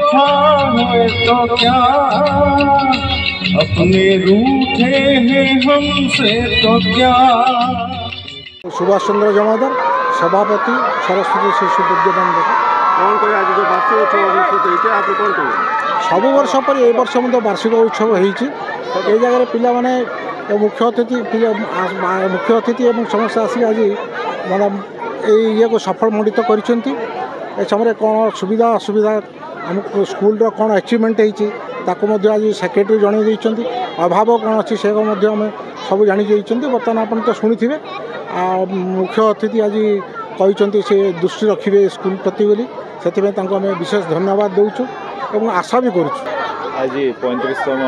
वफा है तो क्या, अपने रूठे हैं हमसे तो क्या। सुभाष चंद्र जमादार, सभापति सरस्वती शिशु विद्या मंदिर। कौन कहे आज जो वार्षिक उत्सव अनुष्ठित होती आप कौन कहे सब वर्ष पर ए वर्ष मत वार्षिक उत्सव होती जगह पे मुख्य अतिथि और समस्त आसिक आज मतलब ये को सफल मंडित कर समय कौन सुविधा असुविधा आम स्कूल कौन अचिवमेंट होती आज सेक्रेटरी जन अभाव कौन अच्छी से आम सब जानी बर्तमान आप तो शुणी थे मुख्य अतिथि आज कहते से दृष्टि रखिए स्कूल प्रति बोली से आम विशेष धन्यवाद दूचु और आशा भी करुँ। आज 35तम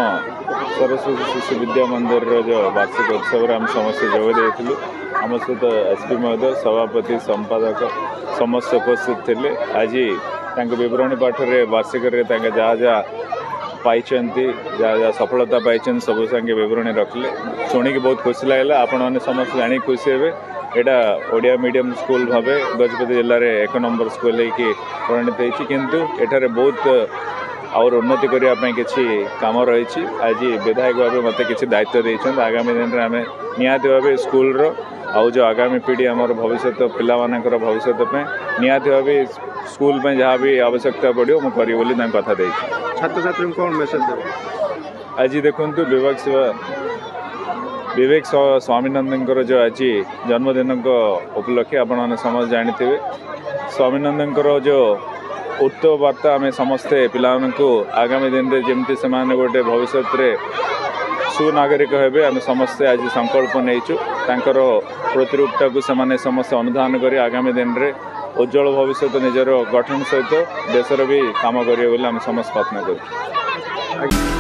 सरस्वती शिशु विद्या मंदिर जो वार्षिक उत्सव आम समस्त जोग देलु आम सहित एसपी महोदय सभापति संपादक समस्त उपस्थित थे। आज बरणी पाठ में वार्षिक जहाँ जहाँ पाई जहाँ सफलता पाई सब संगे बरणी रखले शुणिक बहुत खुशी लगे। आपण मैंने समस्त जानी खुशी हे यहाँ ओडिया मीडियम स्कूल भाव गजपति जिले में 1 नंबर स्कूल की परिणत होती किंतु एठार बहुत और उन्नति करने किसी कम रही। आज विधायक भाव मत कि दायित्व देते आगामी दिन में आम निहाती भाव स्कूल आउ जो आगामी पीढ़ी आमर भविष्य पिला भविष्य निहाती भाव स्कूल में जहाँ भी आवश्यकता पड़ो मुझे करी बोली कथा दे। छात्र छात्री कौन मेसेज देव आज देखु विवेक स्वामीनंदन जो आज जन्मदिन उपलक्षे आपण समस्त जानी स्वामीनंदन जो उत्तम वार्ता आम समस्ते पिला आगामी दिन में जमती से गोटे भविष्य सुनागरिक हे आम समस्ते आज संकल्प नहींचु प्रतिरूपटा को समस्त अनुधान कर आगामी दिन में उज्जवल भविष्य निजर गठन सहित देशर भी काम करेंगे समस्त प्रार्थना कर।